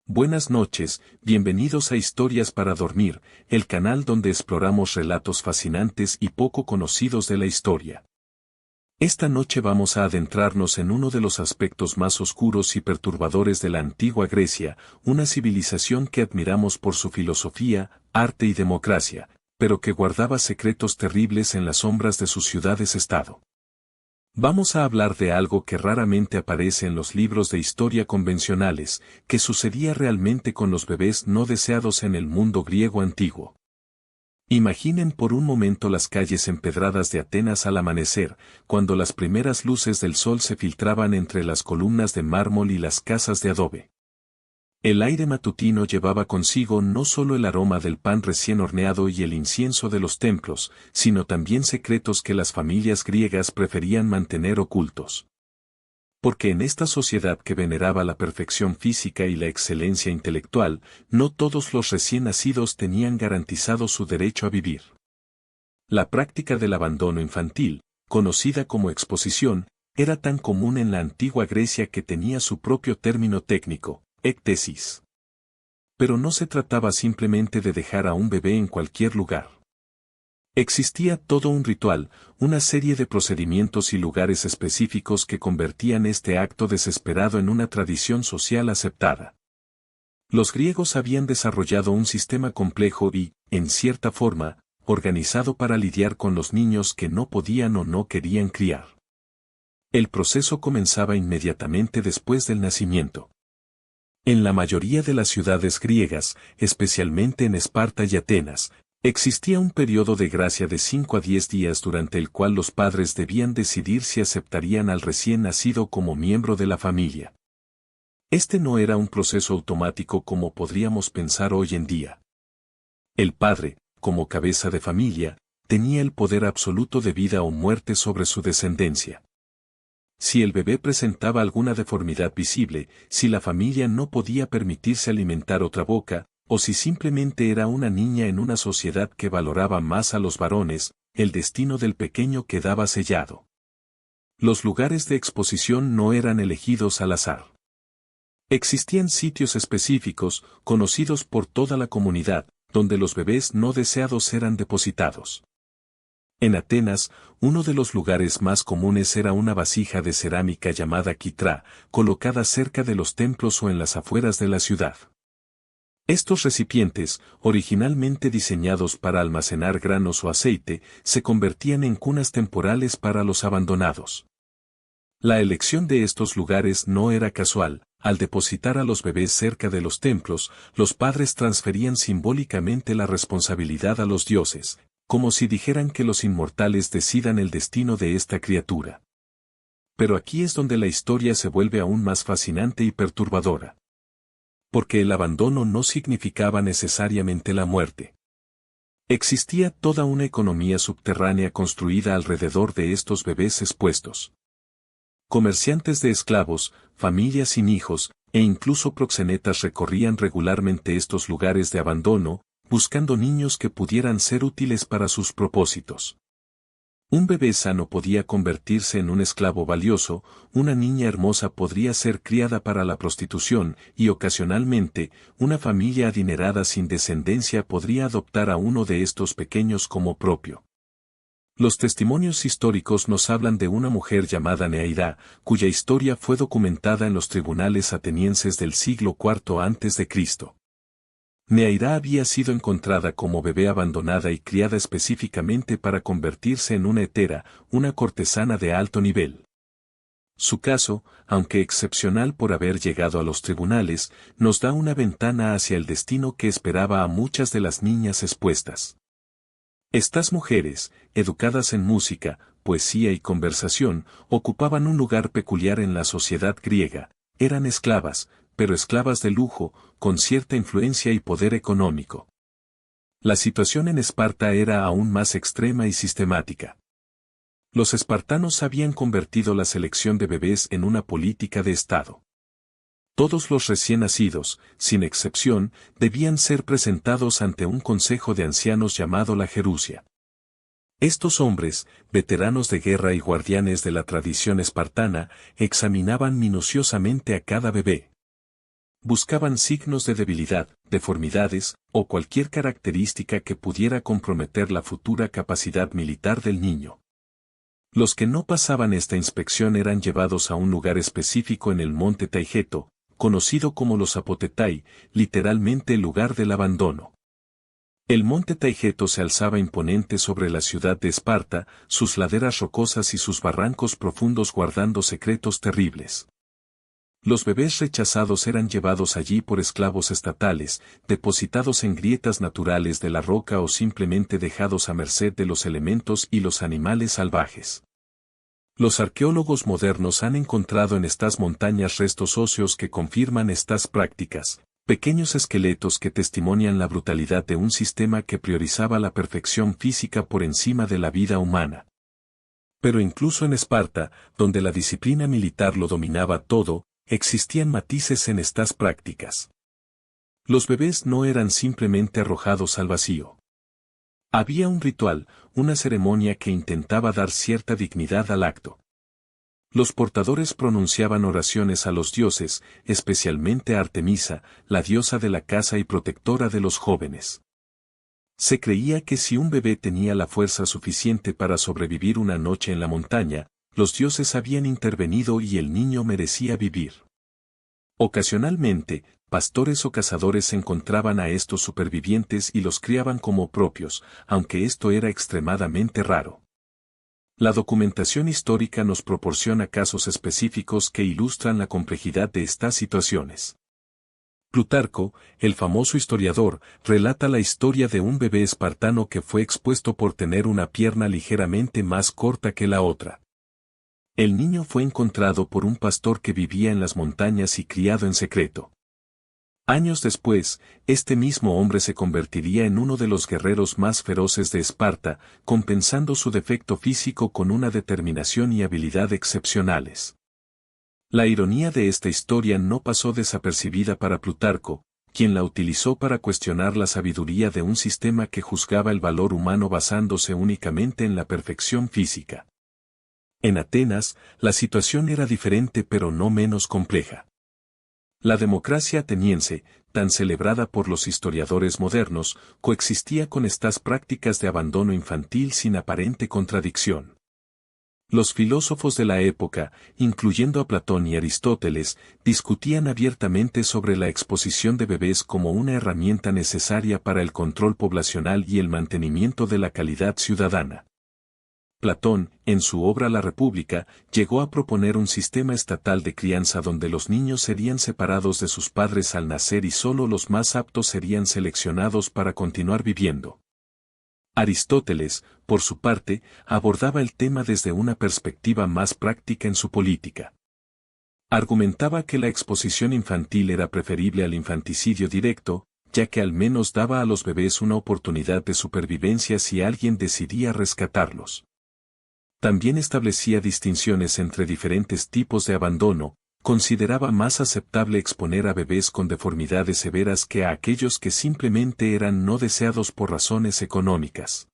Buenas noches, bienvenidos a Historias para Dormir, el canal donde exploramos relatos fascinantes y poco conocidos de la historia. Esta noche vamos a adentrarnos en uno de los aspectos más oscuros y perturbadores de la antigua Grecia, una civilización que admiramos por su filosofía, arte y democracia, pero que guardaba secretos terribles en las sombras de sus ciudades-estado. Vamos a hablar de algo que raramente aparece en los libros de historia convencionales, que sucedía realmente con los bebés no deseados en el mundo griego antiguo. Imaginen por un momento las calles empedradas de Atenas al amanecer, cuando las primeras luces del sol se filtraban entre las columnas de mármol y las casas de adobe. El aire matutino llevaba consigo no solo el aroma del pan recién horneado y el incienso de los templos, sino también secretos que las familias griegas preferían mantener ocultos. Porque en esta sociedad que veneraba la perfección física y la excelencia intelectual, no todos los recién nacidos tenían garantizado su derecho a vivir. La práctica del abandono infantil, conocida como exposición, era tan común en la antigua Grecia que tenía su propio término técnico, ectesis. Pero no se trataba simplemente de dejar a un bebé en cualquier lugar. Existía todo un ritual, una serie de procedimientos y lugares específicos que convertían este acto desesperado en una tradición social aceptada. Los griegos habían desarrollado un sistema complejo y, en cierta forma, organizado para lidiar con los niños que no podían o no querían criar. El proceso comenzaba inmediatamente después del nacimiento. En la mayoría de las ciudades griegas, especialmente en Esparta y Atenas, existía un periodo de gracia de 5 a 10 días durante el cual los padres debían decidir si aceptarían al recién nacido como miembro de la familia. Este no era un proceso automático como podríamos pensar hoy en día. El padre, como cabeza de familia, tenía el poder absoluto de vida o muerte sobre su descendencia. Si el bebé presentaba alguna deformidad visible, si la familia no podía permitirse alimentar otra boca, o si simplemente era una niña en una sociedad que valoraba más a los varones, el destino del pequeño quedaba sellado. Los lugares de exposición no eran elegidos al azar. Existían sitios específicos, conocidos por toda la comunidad, donde los bebés no deseados eran depositados. En Atenas, uno de los lugares más comunes era una vasija de cerámica llamada quitrá, colocada cerca de los templos o en las afueras de la ciudad. Estos recipientes, originalmente diseñados para almacenar granos o aceite, se convertían en cunas temporales para los abandonados. La elección de estos lugares no era casual. Al depositar a los bebés cerca de los templos, los padres transferían simbólicamente la responsabilidad a los dioses, como si dijeran que los inmortales decidan el destino de esta criatura. Pero aquí es donde la historia se vuelve aún más fascinante y perturbadora. Porque el abandono no significaba necesariamente la muerte. Existía toda una economía subterránea construida alrededor de estos bebés expuestos. Comerciantes de esclavos, familias sin hijos, e incluso proxenetas recorrían regularmente estos lugares de abandono, buscando niños que pudieran ser útiles para sus propósitos. Un bebé sano podía convertirse en un esclavo valioso, una niña hermosa podría ser criada para la prostitución, y ocasionalmente, una familia adinerada sin descendencia podría adoptar a uno de estos pequeños como propio. Los testimonios históricos nos hablan de una mujer llamada Neaira, cuya historia fue documentada en los tribunales atenienses del siglo IV a.C. Neaira había sido encontrada como bebé abandonada y criada específicamente para convertirse en una hetera, una cortesana de alto nivel. Su caso, aunque excepcional por haber llegado a los tribunales, nos da una ventana hacia el destino que esperaba a muchas de las niñas expuestas. Estas mujeres, educadas en música, poesía y conversación, ocupaban un lugar peculiar en la sociedad griega, eran esclavas, pero esclavas de lujo, con cierta influencia y poder económico. La situación en Esparta era aún más extrema y sistemática. Los espartanos habían convertido la selección de bebés en una política de Estado. Todos los recién nacidos, sin excepción, debían ser presentados ante un consejo de ancianos llamado la Gerusia. Estos hombres, veteranos de guerra y guardianes de la tradición espartana, examinaban minuciosamente a cada bebé. Buscaban signos de debilidad, deformidades, o cualquier característica que pudiera comprometer la futura capacidad militar del niño. Los que no pasaban esta inspección eran llevados a un lugar específico en el monte Taigeto, conocido como los Apotetai, literalmente el lugar del abandono. El monte Taigeto se alzaba imponente sobre la ciudad de Esparta, sus laderas rocosas y sus barrancos profundos guardando secretos terribles. Los bebés rechazados eran llevados allí por esclavos estatales, depositados en grietas naturales de la roca o simplemente dejados a merced de los elementos y los animales salvajes. Los arqueólogos modernos han encontrado en estas montañas restos óseos que confirman estas prácticas, pequeños esqueletos que testimonian la brutalidad de un sistema que priorizaba la perfección física por encima de la vida humana. Pero incluso en Esparta, donde la disciplina militar lo dominaba todo, existían matices en estas prácticas. Los bebés no eran simplemente arrojados al vacío. Había un ritual, una ceremonia que intentaba dar cierta dignidad al acto. Los portadores pronunciaban oraciones a los dioses, especialmente a Artemisa, la diosa de la casa y protectora de los jóvenes. Se creía que si un bebé tenía la fuerza suficiente para sobrevivir una noche en la montaña, los dioses habían intervenido y el niño merecía vivir. Ocasionalmente, pastores o cazadores encontraban a estos supervivientes y los criaban como propios, aunque esto era extremadamente raro. La documentación histórica nos proporciona casos específicos que ilustran la complejidad de estas situaciones. Plutarco, el famoso historiador, relata la historia de un bebé espartano que fue expuesto por tener una pierna ligeramente más corta que la otra. El niño fue encontrado por un pastor que vivía en las montañas y criado en secreto. Años después, este mismo hombre se convertiría en uno de los guerreros más feroces de Esparta, compensando su defecto físico con una determinación y habilidad excepcionales. La ironía de esta historia no pasó desapercibida para Plutarco, quien la utilizó para cuestionar la sabiduría de un sistema que juzgaba el valor humano basándose únicamente en la perfección física. En Atenas, la situación era diferente pero no menos compleja. La democracia ateniense, tan celebrada por los historiadores modernos, coexistía con estas prácticas de abandono infantil sin aparente contradicción. Los filósofos de la época, incluyendo a Platón y Aristóteles, discutían abiertamente sobre la exposición de bebés como una herramienta necesaria para el control poblacional y el mantenimiento de la calidad ciudadana. Platón, en su obra La República, llegó a proponer un sistema estatal de crianza donde los niños serían separados de sus padres al nacer y solo los más aptos serían seleccionados para continuar viviendo. Aristóteles, por su parte, abordaba el tema desde una perspectiva más práctica en su política. Argumentaba que la exposición infantil era preferible al infanticidio directo, ya que al menos daba a los bebés una oportunidad de supervivencia si alguien decidía rescatarlos. También establecía distinciones entre diferentes tipos de abandono, consideraba más aceptable exponer a bebés con deformidades severas que a aquellos que simplemente eran no deseados por razones económicas.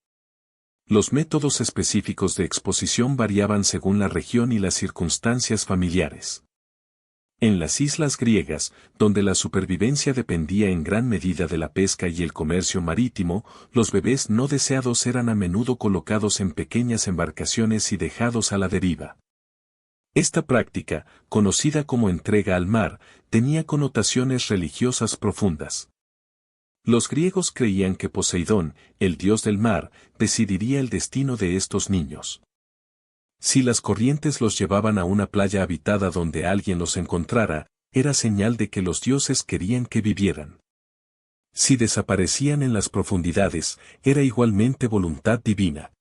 Los métodos específicos de exposición variaban según la región y las circunstancias familiares. En las islas griegas, donde la supervivencia dependía en gran medida de la pesca y el comercio marítimo, los bebés no deseados eran a menudo colocados en pequeñas embarcaciones y dejados a la deriva. Esta práctica, conocida como entrega al mar, tenía connotaciones religiosas profundas. Los griegos creían que Poseidón, el dios del mar, decidiría el destino de estos niños. Si las corrientes los llevaban a una playa habitada donde alguien los encontrara, era señal de que los dioses querían que vivieran. Si desaparecían en las profundidades, era igualmente voluntad divina.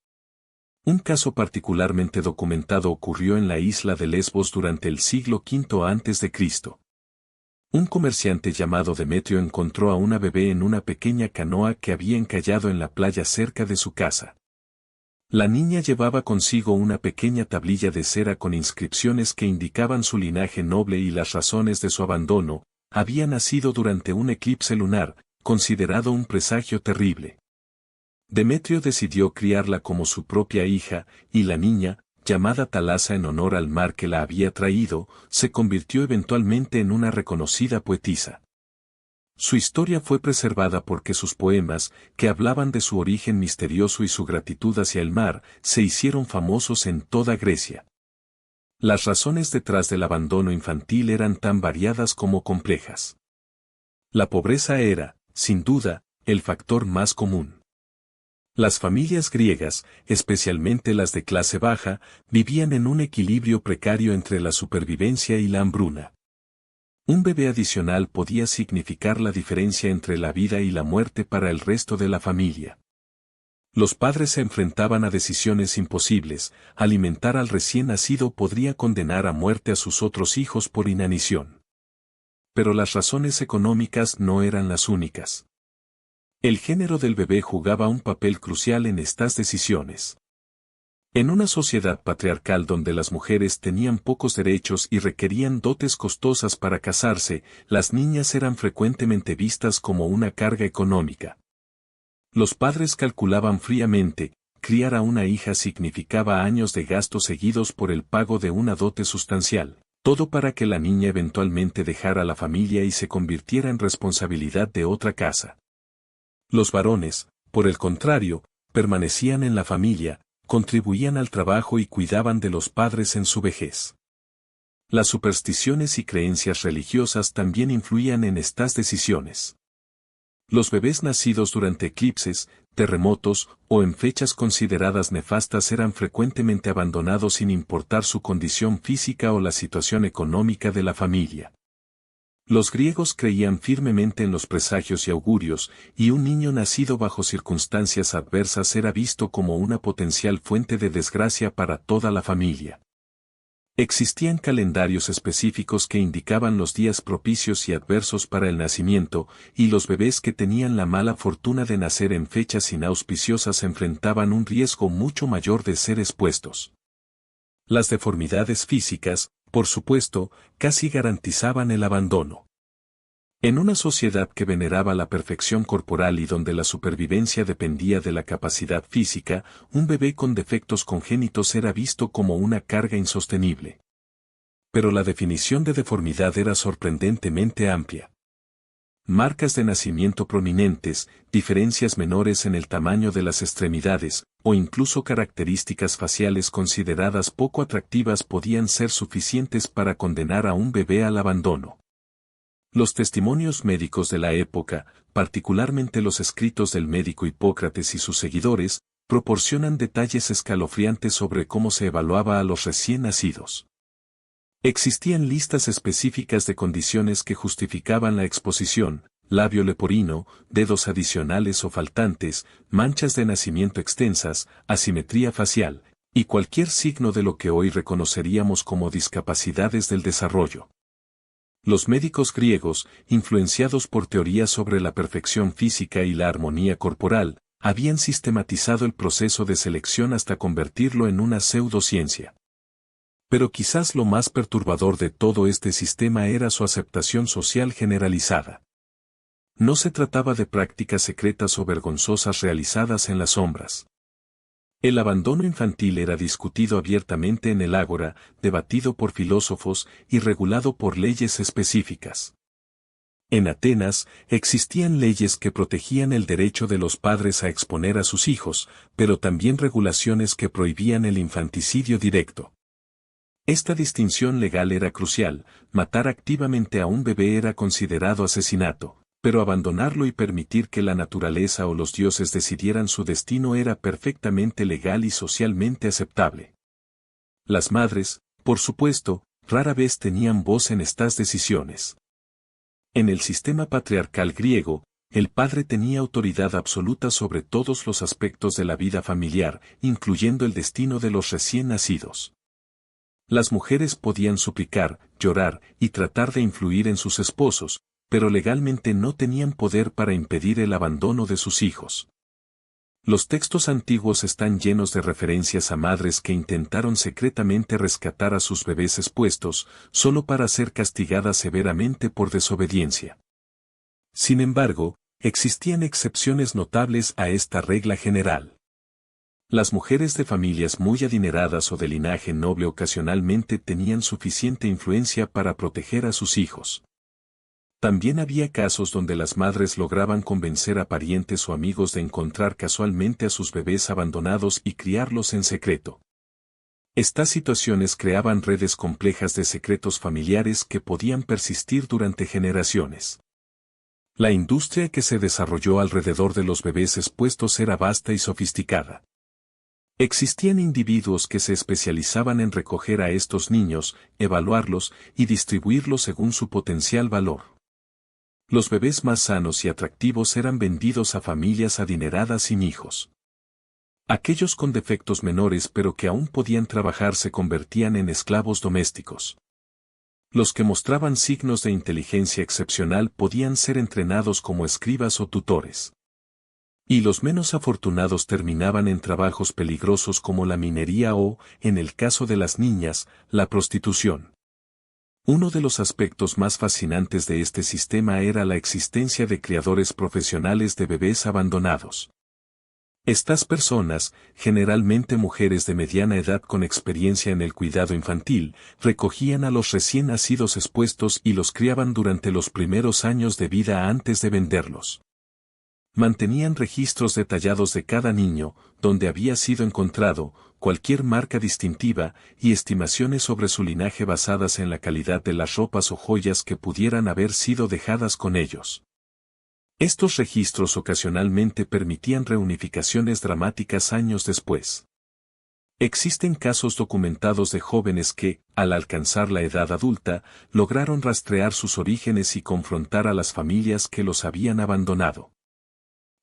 Un caso particularmente documentado ocurrió en la isla de Lesbos durante el siglo V a.C. Un comerciante llamado Demetrio encontró a una bebé en una pequeña canoa que había encallado en la playa cerca de su casa. La niña llevaba consigo una pequeña tablilla de cera con inscripciones que indicaban su linaje noble y las razones de su abandono. Había nacido durante un eclipse lunar, considerado un presagio terrible. Demetrio decidió criarla como su propia hija, y la niña, llamada Thalassa en honor al mar que la había traído, se convirtió eventualmente en una reconocida poetisa. Su historia fue preservada porque sus poemas, que hablaban de su origen misterioso y su gratitud hacia el mar, se hicieron famosos en toda Grecia. Las razones detrás del abandono infantil eran tan variadas como complejas. La pobreza era, sin duda, el factor más común. Las familias griegas, especialmente las de clase baja, vivían en un equilibrio precario entre la supervivencia y la hambruna. Un bebé adicional podía significar la diferencia entre la vida y la muerte para el resto de la familia. Los padres se enfrentaban a decisiones imposibles. Alimentar al recién nacido podría condenar a muerte a sus otros hijos por inanición. Pero las razones económicas no eran las únicas. El género del bebé jugaba un papel crucial en estas decisiones. En una sociedad patriarcal donde las mujeres tenían pocos derechos y requerían dotes costosas para casarse, las niñas eran frecuentemente vistas como una carga económica. Los padres calculaban fríamente, criar a una hija significaba años de gastos seguidos por el pago de una dote sustancial, todo para que la niña eventualmente dejara la familia y se convirtiera en responsabilidad de otra casa. Los varones, por el contrario, permanecían en la familia, contribuían al trabajo y cuidaban de los padres en su vejez. Las supersticiones y creencias religiosas también influían en estas decisiones. Los bebés nacidos durante eclipses, terremotos o en fechas consideradas nefastas eran frecuentemente abandonados sin importar su condición física o la situación económica de la familia. Los griegos creían firmemente en los presagios y augurios, y un niño nacido bajo circunstancias adversas era visto como una potencial fuente de desgracia para toda la familia. Existían calendarios específicos que indicaban los días propicios y adversos para el nacimiento, y los bebés que tenían la mala fortuna de nacer en fechas inauspiciosas enfrentaban un riesgo mucho mayor de ser expuestos. Las deformidades físicas, por supuesto, casi garantizaban el abandono. En una sociedad que veneraba la perfección corporal y donde la supervivencia dependía de la capacidad física, un bebé con defectos congénitos era visto como una carga insostenible. Pero la definición de deformidad era sorprendentemente amplia. Marcas de nacimiento prominentes, diferencias menores en el tamaño de las extremidades, o incluso características faciales consideradas poco atractivas podían ser suficientes para condenar a un bebé al abandono. Los testimonios médicos de la época, particularmente los escritos del médico Hipócrates y sus seguidores, proporcionan detalles escalofriantes sobre cómo se evaluaba a los recién nacidos. Existían listas específicas de condiciones que justificaban la exposición: labio leporino, dedos adicionales o faltantes, manchas de nacimiento extensas, asimetría facial, y cualquier signo de lo que hoy reconoceríamos como discapacidades del desarrollo. Los médicos griegos, influenciados por teorías sobre la perfección física y la armonía corporal, habían sistematizado el proceso de selección hasta convertirlo en una pseudociencia. Pero quizás lo más perturbador de todo este sistema era su aceptación social generalizada. No se trataba de prácticas secretas o vergonzosas realizadas en las sombras. El abandono infantil era discutido abiertamente en el ágora, debatido por filósofos y regulado por leyes específicas. En Atenas, existían leyes que protegían el derecho de los padres a exponer a sus hijos, pero también regulaciones que prohibían el infanticidio directo. Esta distinción legal era crucial: matar activamente a un bebé era considerado asesinato, pero abandonarlo y permitir que la naturaleza o los dioses decidieran su destino era perfectamente legal y socialmente aceptable. Las madres, por supuesto, rara vez tenían voz en estas decisiones. En el sistema patriarcal griego, el padre tenía autoridad absoluta sobre todos los aspectos de la vida familiar, incluyendo el destino de los recién nacidos. Las mujeres podían suplicar, llorar y tratar de influir en sus esposos, pero legalmente no tenían poder para impedir el abandono de sus hijos. Los textos antiguos están llenos de referencias a madres que intentaron secretamente rescatar a sus bebés expuestos, solo para ser castigadas severamente por desobediencia. Sin embargo, existían excepciones notables a esta regla general. Las mujeres de familias muy adineradas o de linaje noble ocasionalmente tenían suficiente influencia para proteger a sus hijos. También había casos donde las madres lograban convencer a parientes o amigos de encontrar casualmente a sus bebés abandonados y criarlos en secreto. Estas situaciones creaban redes complejas de secretos familiares que podían persistir durante generaciones. La industria que se desarrolló alrededor de los bebés expuestos era vasta y sofisticada. Existían individuos que se especializaban en recoger a estos niños, evaluarlos y distribuirlos según su potencial valor. Los bebés más sanos y atractivos eran vendidos a familias adineradas sin hijos. Aquellos con defectos menores pero que aún podían trabajar se convertían en esclavos domésticos. Los que mostraban signos de inteligencia excepcional podían ser entrenados como escribas o tutores. Y los menos afortunados terminaban en trabajos peligrosos como la minería o, en el caso de las niñas, la prostitución. Uno de los aspectos más fascinantes de este sistema era la existencia de criadores profesionales de bebés abandonados. Estas personas, generalmente mujeres de mediana edad con experiencia en el cuidado infantil, recogían a los recién nacidos expuestos y los criaban durante los primeros años de vida antes de venderlos. Mantenían registros detallados de cada niño, donde había sido encontrado, cualquier marca distintiva, y estimaciones sobre su linaje basadas en la calidad de las ropas o joyas que pudieran haber sido dejadas con ellos. Estos registros ocasionalmente permitían reunificaciones dramáticas años después. Existen casos documentados de jóvenes que, al alcanzar la edad adulta, lograron rastrear sus orígenes y confrontar a las familias que los habían abandonado.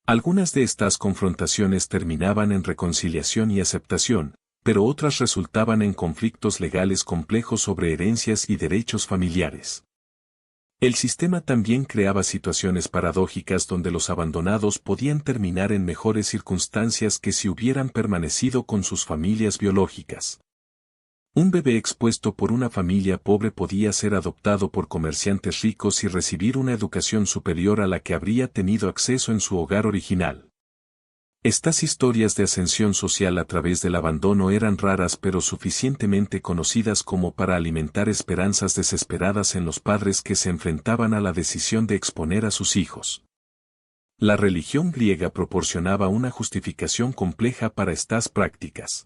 Algunas de estas confrontaciones terminaban en reconciliación y aceptación, pero otras resultaban en conflictos legales complejos sobre herencias y derechos familiares. El sistema también creaba situaciones paradójicas donde los abandonados podían terminar en mejores circunstancias que si hubieran permanecido con sus familias biológicas. Un bebé expuesto por una familia pobre podía ser adoptado por comerciantes ricos y recibir una educación superior a la que habría tenido acceso en su hogar original. Estas historias de ascensión social a través del abandono eran raras pero suficientemente conocidas como para alimentar esperanzas desesperadas en los padres que se enfrentaban a la decisión de exponer a sus hijos. La religión griega proporcionaba una justificación compleja para estas prácticas.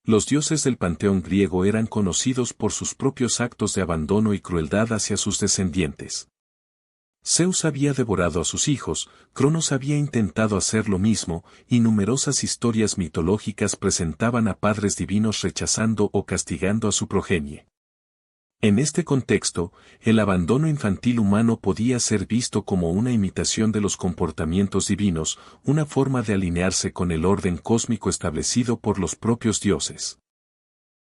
Los dioses del panteón griego eran conocidos por sus propios actos de abandono y crueldad hacia sus descendientes. Zeus había devorado a sus hijos, Cronos había intentado hacer lo mismo, y numerosas historias mitológicas presentaban a padres divinos rechazando o castigando a su progenie. En este contexto, el abandono infantil humano podía ser visto como una imitación de los comportamientos divinos, una forma de alinearse con el orden cósmico establecido por los propios dioses.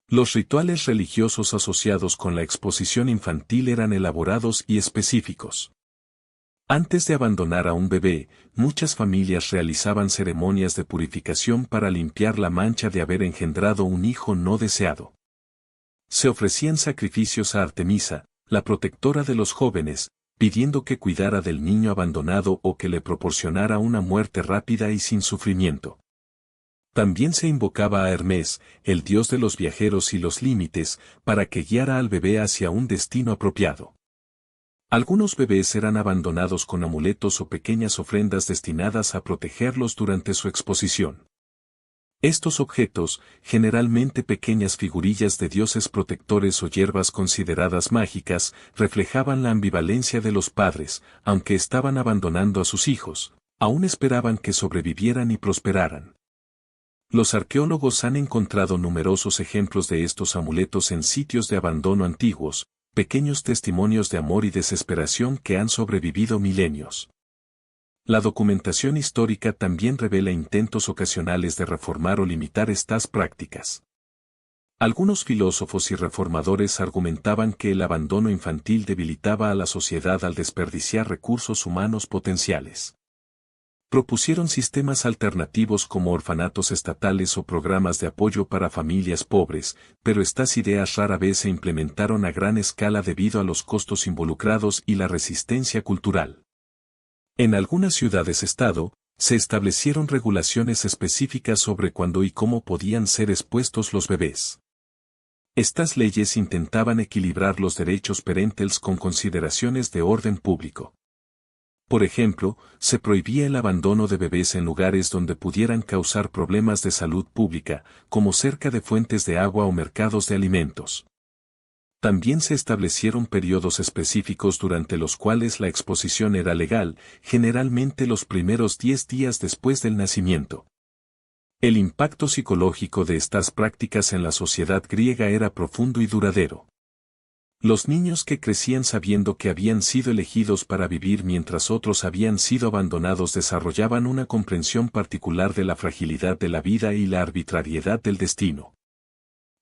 Los rituales religiosos asociados con la exposición infantil eran elaborados y específicos. Antes de abandonar a un bebé, muchas familias realizaban ceremonias de purificación para limpiar la mancha de haber engendrado un hijo no deseado. Se ofrecían sacrificios a Artemisa, la protectora de los jóvenes, pidiendo que cuidara del niño abandonado o que le proporcionara una muerte rápida y sin sufrimiento. También se invocaba a Hermes, el dios de los viajeros y los límites, para que guiara al bebé hacia un destino apropiado. Algunos bebés eran abandonados con amuletos o pequeñas ofrendas destinadas a protegerlos durante su exposición. Estos objetos, generalmente pequeñas figurillas de dioses protectores o hierbas consideradas mágicas, reflejaban la ambivalencia de los padres, aunque estaban abandonando a sus hijos, aún esperaban que sobrevivieran y prosperaran. Los arqueólogos han encontrado numerosos ejemplos de estos amuletos en sitios de abandono antiguos, pequeños testimonios de amor y desesperación que han sobrevivido milenios. La documentación histórica también revela intentos ocasionales de reformar o limitar estas prácticas. Algunos filósofos y reformadores argumentaban que el abandono infantil debilitaba a la sociedad al desperdiciar recursos humanos potenciales. Propusieron sistemas alternativos como orfanatos estatales o programas de apoyo para familias pobres, pero estas ideas rara vez se implementaron a gran escala debido a los costos involucrados y la resistencia cultural. En algunas ciudades-estado, Se establecieron regulaciones específicas sobre cuándo y cómo podían ser expuestos los bebés. Estas leyes intentaban equilibrar los derechos parentales con consideraciones de orden público. Por ejemplo, se prohibía el abandono de bebés en lugares donde pudieran causar problemas de salud pública, como cerca de fuentes de agua o mercados de alimentos. También se establecieron periodos específicos durante los cuales la exposición era legal, generalmente los primeros 10 días después del nacimiento. El impacto psicológico de estas prácticas en la sociedad griega era profundo y duradero. Los niños que crecían sabiendo que habían sido elegidos para vivir mientras otros habían sido abandonados desarrollaban una comprensión particular de la fragilidad de la vida y la arbitrariedad del destino.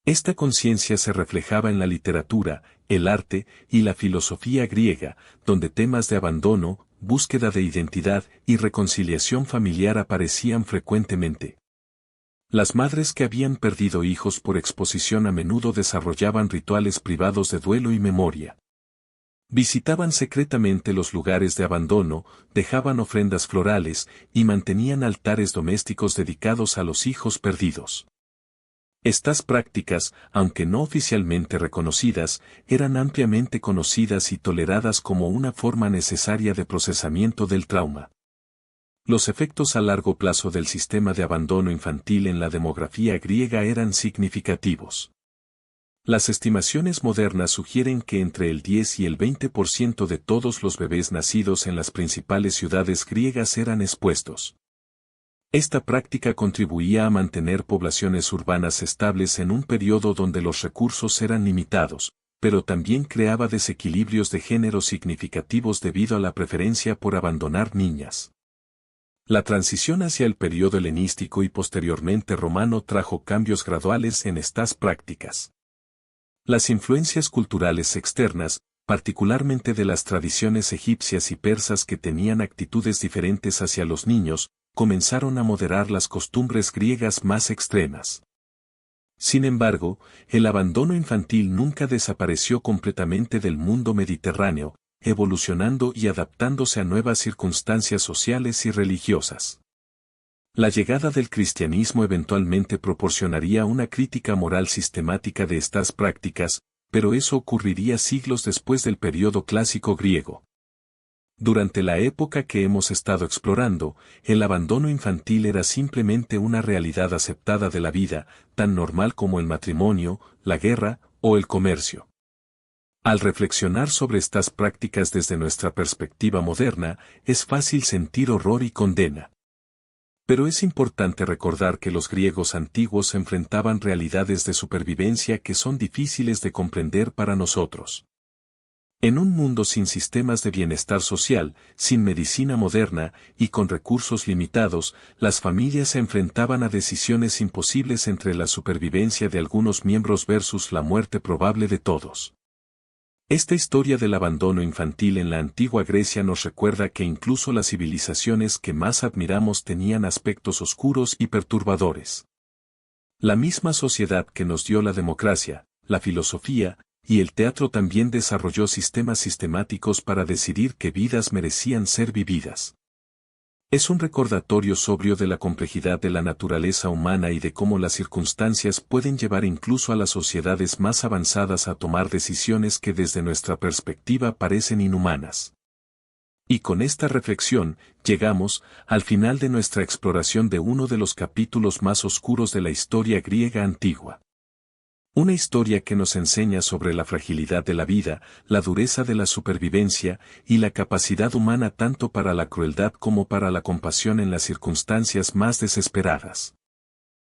Esta conciencia se reflejaba en la literatura, el arte y la filosofía griega, donde temas de abandono, búsqueda de identidad y reconciliación familiar aparecían frecuentemente. Las madres que habían perdido hijos por exposición a menudo desarrollaban rituales privados de duelo y memoria. Visitaban secretamente los lugares de abandono, dejaban ofrendas florales y mantenían altares domésticos dedicados a los hijos perdidos. Estas prácticas, aunque no oficialmente reconocidas, eran ampliamente conocidas y toleradas como una forma necesaria de procesamiento del trauma. Los efectos a largo plazo del sistema de abandono infantil en la demografía griega eran significativos. Las estimaciones modernas sugieren que entre el 10 y el 20% de todos los bebés nacidos en las principales ciudades griegas eran expuestos. Esta práctica contribuía a mantener poblaciones urbanas estables en un periodo donde los recursos eran limitados, pero también creaba desequilibrios de género significativos debido a la preferencia por abandonar niñas. La transición hacia el periodo helenístico y posteriormente romano trajo cambios graduales en estas prácticas. Las influencias culturales externas, particularmente de las tradiciones egipcias y persas que tenían actitudes diferentes hacia los niños, comenzaron a moderar las costumbres griegas más extremas. Sin embargo, el abandono infantil nunca desapareció completamente del mundo mediterráneo, evolucionando y adaptándose a nuevas circunstancias sociales y religiosas. La llegada del cristianismo eventualmente proporcionaría una crítica moral sistemática de estas prácticas, pero eso ocurriría siglos después del período clásico griego. Durante la época que hemos estado explorando, el abandono infantil era simplemente una realidad aceptada de la vida, tan normal como el matrimonio, la guerra o el comercio. Al reflexionar sobre estas prácticas desde nuestra perspectiva moderna, es fácil sentir horror y condena. Pero es importante recordar que los griegos antiguos enfrentaban realidades de supervivencia que son difíciles de comprender para nosotros. En un mundo sin sistemas de bienestar social, sin medicina moderna y con recursos limitados, las familias se enfrentaban a decisiones imposibles entre la supervivencia de algunos miembros versus la muerte probable de todos. Esta historia del abandono infantil en la antigua Grecia nos recuerda que incluso las civilizaciones que más admiramos tenían aspectos oscuros y perturbadores. La misma sociedad que nos dio la democracia, la filosofía, y el teatro también desarrolló sistemas sistemáticos para decidir qué vidas merecían ser vividas. Es un recordatorio sobrio de la complejidad de la naturaleza humana y de cómo las circunstancias pueden llevar incluso a las sociedades más avanzadas a tomar decisiones que desde nuestra perspectiva parecen inhumanas. Y con esta reflexión, llegamos al final de nuestra exploración de uno de los capítulos más oscuros de la historia griega antigua. Una historia que nos enseña sobre la fragilidad de la vida, la dureza de la supervivencia y la capacidad humana tanto para la crueldad como para la compasión en las circunstancias más desesperadas.